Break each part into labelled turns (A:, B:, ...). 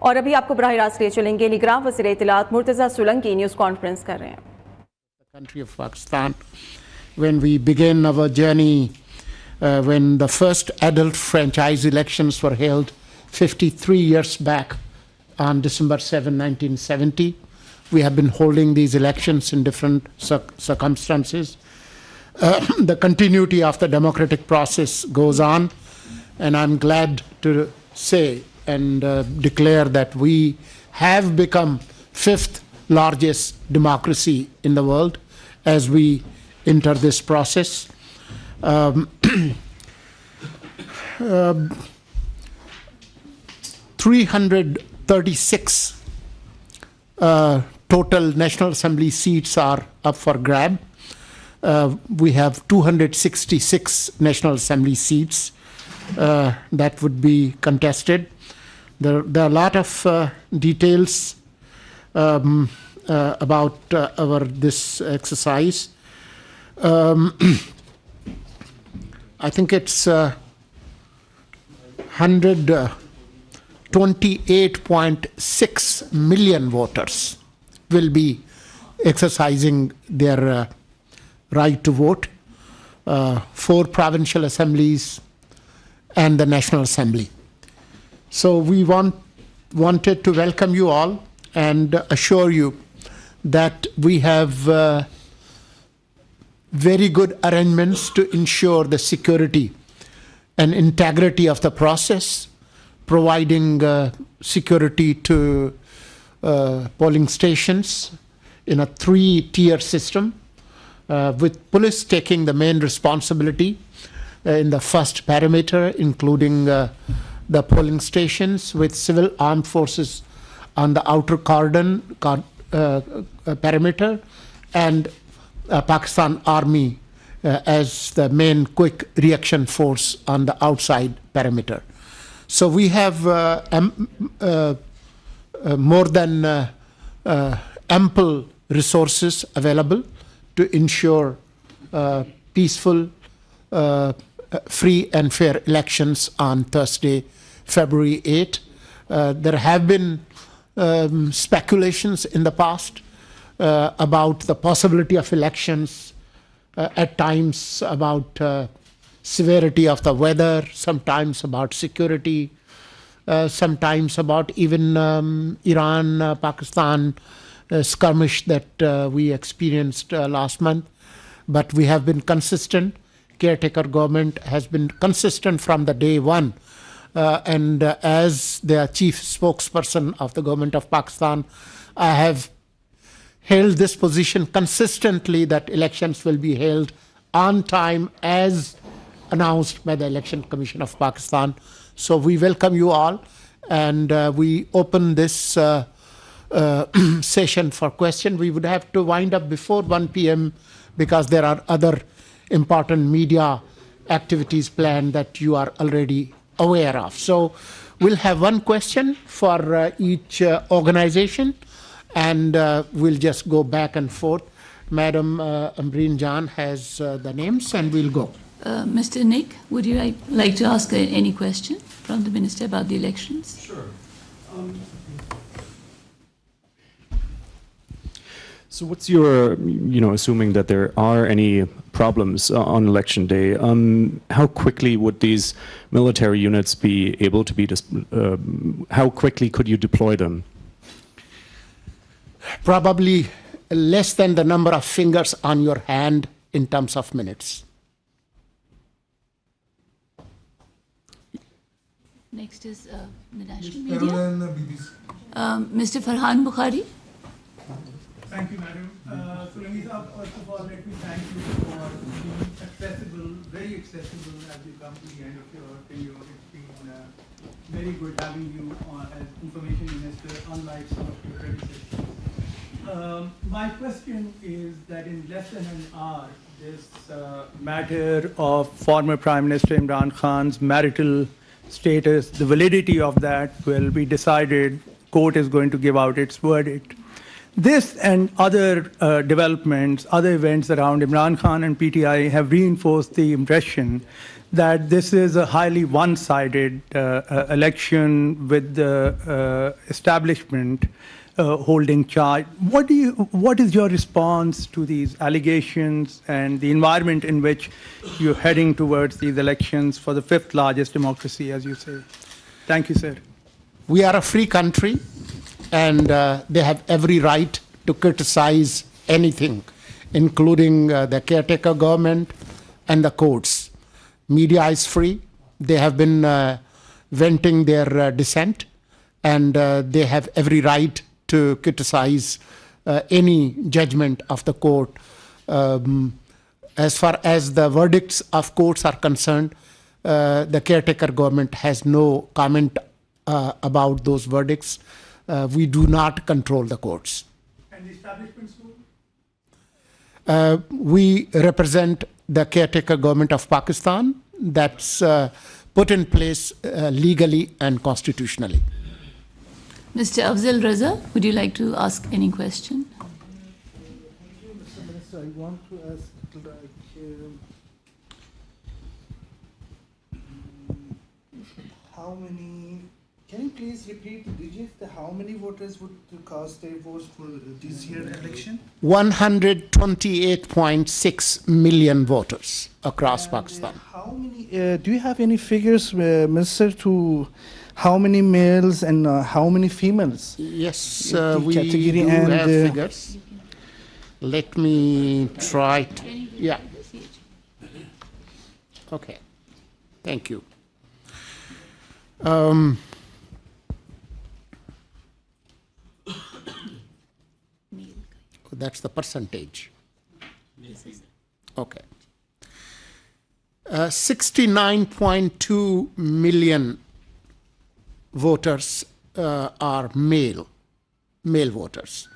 A: और अभी आपको बराह रास्त ले चलेंगे निगरान वज़ीर इत्तलात मुर्तज़ा सोलंकी न्यूज़ कॉन्फ्रेंस कर रहे हैं।
B: The country of Pakistan, when we began our journey, when the first adult franchise elections were held 53 years back on December 7, 1970. We have been holding these elections in different circumstances. The continuity of the democratic process goes on, and I'm glad to say and declare that we have become fifth largest democracy in the world as we enter this process. 336 total National Assembly seats are up for grab. We have 266 National Assembly seats that would be contested. There are a lot of details about this exercise. I think it's 128.6 million voters will be exercising their right to vote, 4 provincial assemblies and the National Assembly. So we wanted to welcome you all and assure you that we have very good arrangements to ensure the security and integrity of the process, providing security to polling stations in a 3-tier system, with police taking the main responsibility in the first parameter, including the polling stations, with civil armed forces on the outer cordon perimeter, and Pakistan Army as the main quick reaction force on the outside perimeter. So we have more than ample resources available to ensure peaceful, free and fair elections on Thursday, February 8. There have been speculations in the past about the possibility of elections, at times about severity of the weather, sometimes about security, sometimes about even Iran-Pakistan skirmish that we experienced last month. But we have been consistent. Caretaker government has been consistent from the day one. And as the chief spokesperson of the government of Pakistan, I have held this position consistently that elections will be held on time as announced by the Election Commission of Pakistan. So we welcome you all, and we open this session for question. We would have to wind up before 1 p.m. because there are other important media activities planned that you are already aware of. So we'll have one question for each organization, and we'll just go back and forth. Madam Ambreen Jan has the names, and we'll go.
C: Mr. Nick, would you like to ask any question from the Minister about the elections?
D: Sure. So what's your, assuming that there are any problems on election day, how quickly would these military units be able to be, how quickly could you deploy them?
B: Probably less than the number of fingers on your hand in terms of minutes.
C: Next is the national media. Mr. Farhan Bukhari.
E: Thank you, Madam. Solangi Saab, first of all, let me thank you for being accessible, very accessible as you come to the end of your tenure. It's been very good having you as information minister, unlike some of your predecessors. My question is that in less than an hour, this matter of former Prime Minister Imran Khan's marital status, the validity of that will be decided. Court is going to give out its verdict. This and other developments, other events around Imran Khan and PTI have reinforced the impression that this is a highly one-sided election with the establishment holding charge. What is your response to these allegations and the environment in which you're heading towards these elections for the fifth largest democracy, as you say? Thank you, sir.
B: We are a free country, and they have every right to criticize anything, including the caretaker government and the courts. Media is free. They have been venting their dissent, and they have every right to criticize any judgment of the court. As far as the verdicts of courts are concerned, the caretaker government has no comment about those verdicts. We do not control the courts.
E: And the establishment school?
B: We represent the caretaker government of Pakistan that's put in place legally and constitutionally.
C: Mr. Afzal Raza, would you like to ask any question?
F: Thank you, Mr. Minister. I want to ask, how many, can you please repeat the digits, how many voters would cast their votes for this year election?
B: 128.6 million voters across Pakistan.
F: How many, do you have any figures, Minister, to how many males and how many females?
B: Yes,
F: The
B: we
F: category
B: do
F: and,
B: have figures. Let me try to, yeah. Okay, thank you. That's the percentage. Okay. 69.2 million voters are male voters,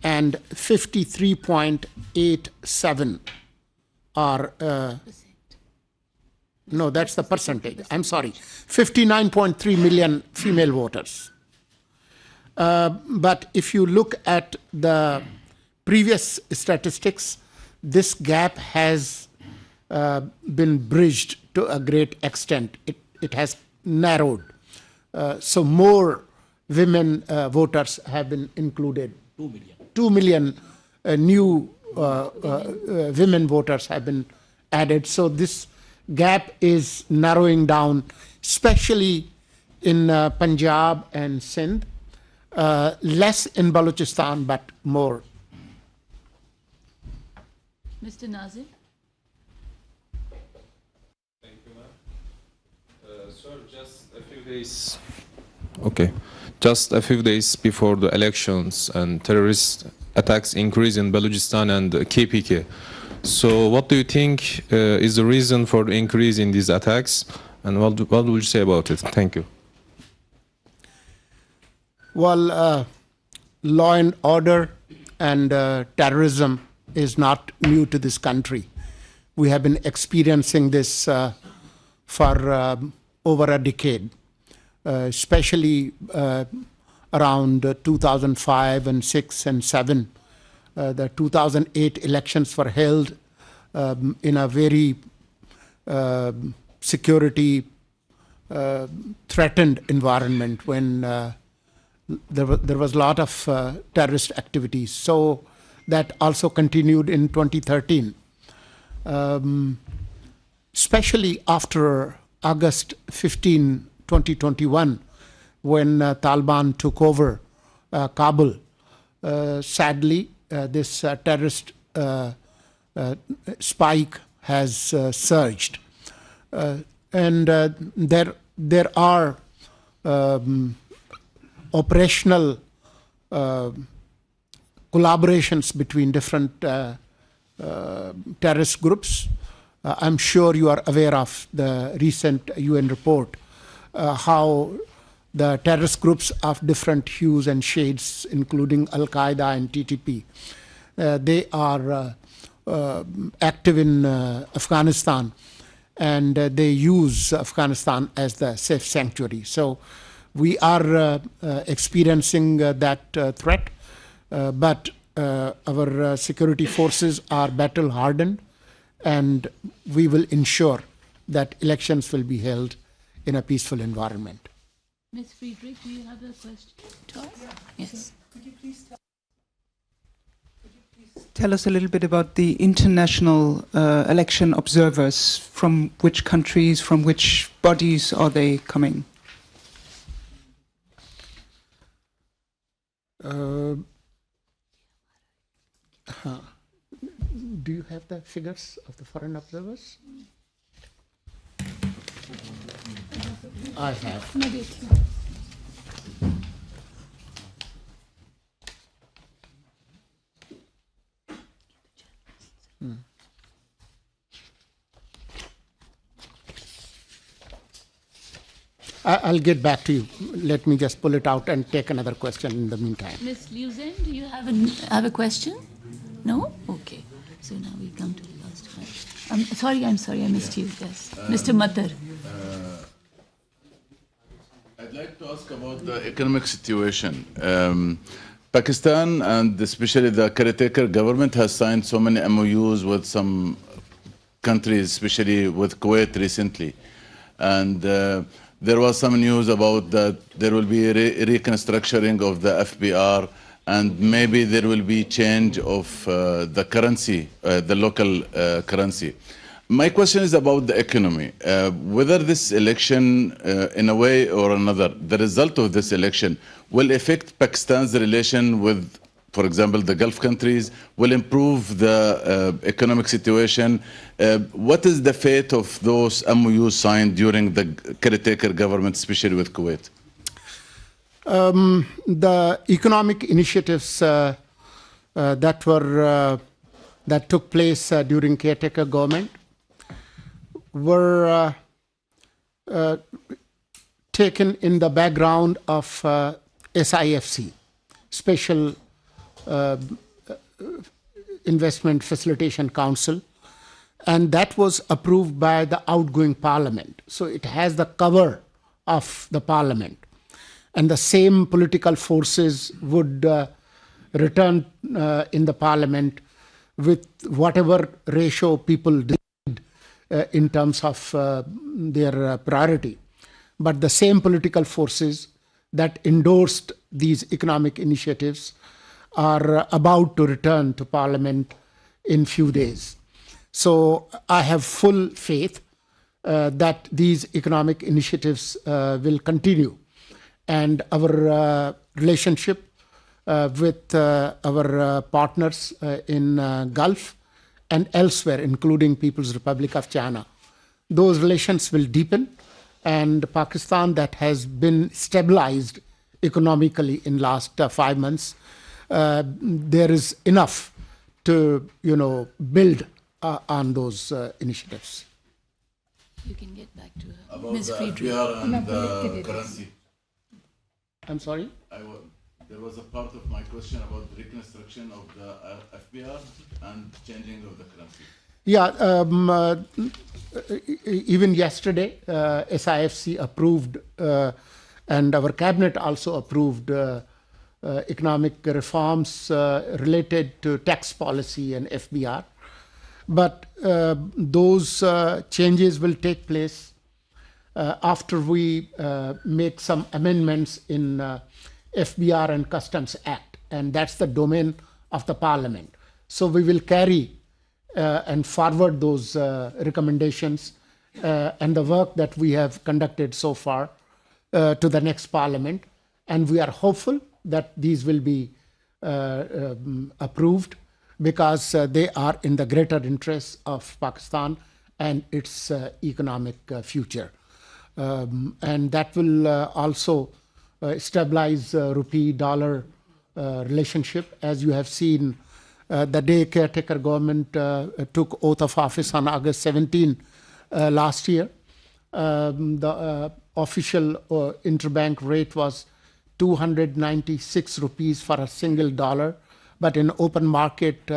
B: and 53.87 are, no, that's the percentage. I'm sorry, 59.3 million female voters. But if you look at the previous statistics, this gap has been bridged to a great extent. It has narrowed. So more women voters have been included. 2 million new women voters have been added. So this gap is narrowing down, especially in Punjab and Sindh. Less in Balochistan, but more.
C: Mr. Nazir?
G: Thank you, ma'am. Sir, just a few days. Okay, just a few days before the elections and terrorist attacks increase in Balochistan and KPK. So, what do you think is the reason for the increase in these attacks, and what would you say about it? Thank you.
B: Well, law and order and terrorism is not new to this country. We have been experiencing this for over a decade, especially around 2005 and 6 and 7. The 2008 elections were held in a very security threatened environment when there was a lot of terrorist activities. So that also continued in 2013, especially after August 15, 2021, when Taliban took over Kabul. Sadly, this terrorist spike has surged. And there are operational collaborations between different terrorist groups. I'm sure you are aware of the recent UN report, how the terrorist groups of different hues and shades, including Al-Qaeda and TTP, they are active in Afghanistan, and they use Afghanistan as the safe sanctuary. So we are experiencing that threat, but our security forces are battle hardened, and we will ensure that elections will be held in a peaceful environment.
C: Ms. Friedrich, do you have a question to us? Yes.
F: Could you please
H: tell us a little bit about the international election observers? From which countries, from which bodies are they coming?
B: Do you have the figures of the foreign observers? I have. I'll get back to you. Let me just pull it out and take another question in the meantime.
C: Ms. Liuzhen, do you have a question? No? Okay. So now we come to the last one. I'm sorry, I missed you. Yes. Mr. Matar.
I: I'd like to ask about the economic situation. Pakistan and especially the caretaker government has signed so many MOUs with some countries, especially with Kuwait recently. And there was some news about that there will be reconstructing of the FBR, and maybe there will be change of the currency, the local currency. My question is about the economy. Whether this election, in a way or another, the result of this election will affect Pakistan's relation with, for example, the Gulf countries, will improve the economic situation. What is the fate of those MOUs signed during the caretaker government, especially with Kuwait?
B: The economic initiatives that took place during caretaker government were taken in the background of SIFC, Special Investment Facilitation Council, and that was approved by the outgoing parliament. So it has the cover of the parliament, and the same political forces would return in the parliament with whatever ratio people did in terms of their priority. But the same political forces that endorsed these economic initiatives are about to return to parliament in few days. So I have full faith that these economic initiatives will continue, and our relationship with our partners in Gulf and elsewhere, including People's Republic of China, those relations will deepen, and Pakistan, that has been stabilized economically in last 5 months, there is enough to build on those initiatives.
C: You can get back to her.
I: About
C: Ms.
I: the
C: Friedrich.
I: FBR and the currency.
B: I'm sorry?
I: There was a part of my question about the reconstruction of the FBR and changing of the currency.
B: Yeah, even yesterday, SIFC approved, and our cabinet also approved economic reforms related to tax policy and FBR. But those changes will take place after we make some amendments in FBR and Customs Act, and that's the domain of the Parliament. So we will carry and forward those recommendations and the work that we have conducted so far to the next Parliament, and we are hopeful that these will be approved, because they are in the greater interest of Pakistan and its economic future. And that will also stabilize rupee-dollar relationship. As you have seen, the day caretaker government took oath of office on August 17 last year, the official interbank rate was 296 rupees for a single dollar. But in open market,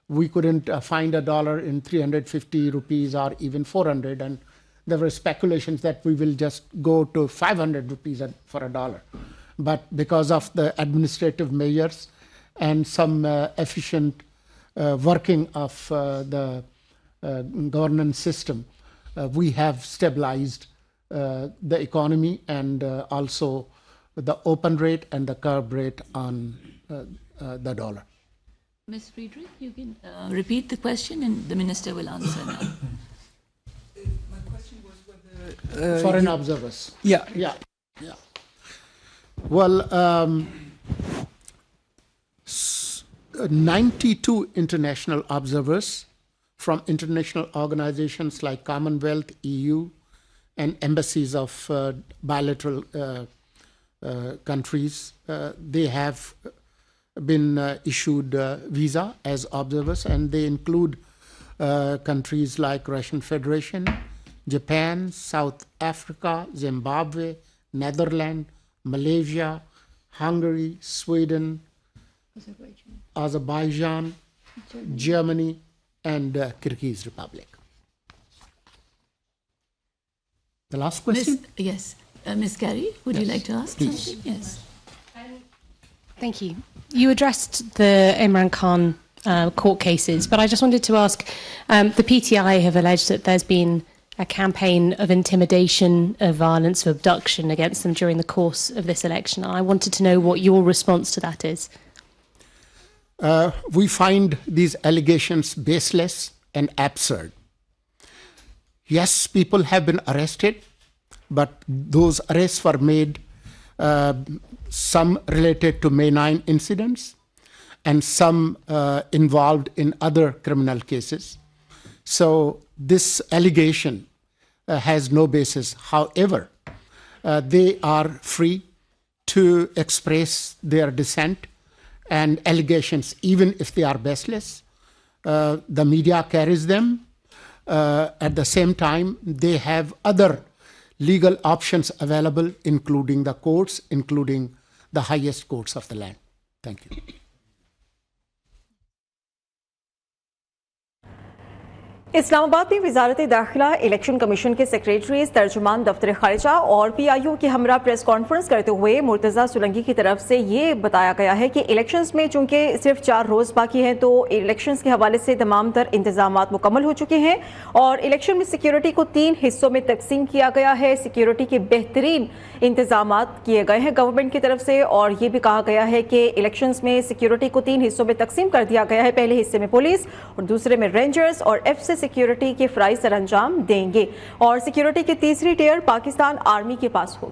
B: we couldn't find a dollar in 350 rupees or even 400. And there were speculations that we will just go to 500 rupees for a dollar. But because of the administrative measures and some efficient working of the governance system, we have stabilized the economy and also the open rate and the curb rate on the dollar.
C: Ms. Friedrich, you can repeat the question and the Minister will answer now.
H: My question was whether...
B: Foreign observers.
H: Yeah.
B: Yeah. Well, 92 international observers from international organizations like Commonwealth, EU, and embassies of bilateral countries, they have been issued visa as observers, and they include countries like Russian Federation, Japan, South Africa, Zimbabwe, Netherlands, Malaysia, Hungary, Sweden, Azerbaijan, Germany, and Kyrgyz Republic. The last question?
C: Yes. Ms. Gary, would you like to ask something? Yes.
J: Thank you. You addressed the Imran Khan court cases, but I just wanted to ask, the PTI have alleged that there's been a campaign of intimidation, of violence, of abduction against them during the course of this election. I wanted to know what your response to that is.
B: We find these allegations baseless and absurd. Yes, people have been arrested, but those arrests were made, some related to May 9 incidents and some involved in other criminal cases. So this allegation has no basis. However, they are free to express their dissent and allegations, even if they are baseless. The media carries them. At the same time, they have other legal options available, including the courts, including the highest courts of the land. Thank you.
A: Islamabad में वजारत दाखिला election commission के secretary तर्जुमान दफ्तर खारिजा और PIO की हमरा press conference करते हुए मुर्तज़ा सोलंगी की तरफ से ये बताया गया है कि इलेक्शंस में चूंकि सिर्फ 4 रोज़ बाकी हैं तो इलेक्शंस के हवाले से तमाम तर इंतजामात मुकम्मल हो चुके हैं और इलेक्शन में सिक्योरिटी को 3 हिस्सों में तकसीम किया गया है। सिक्योरिटी के बेहतरीन इंतजामात किए गए हैं गवर्नमेंट की तरफ से और ये भी कहा गया है कि इलेक्शंस में सिक्योरिटी को 3 हिस्सों में तकसीम कर दिया गया है। पहले हिस्से में पुलिस और दूसरे में रेंजर्स और F से सिक्योरिटी के फ्राई सरंजाम देंगे और सिक्योरिटी की तीसरी टियर पाकिस्तान आर्मी के पास होगी।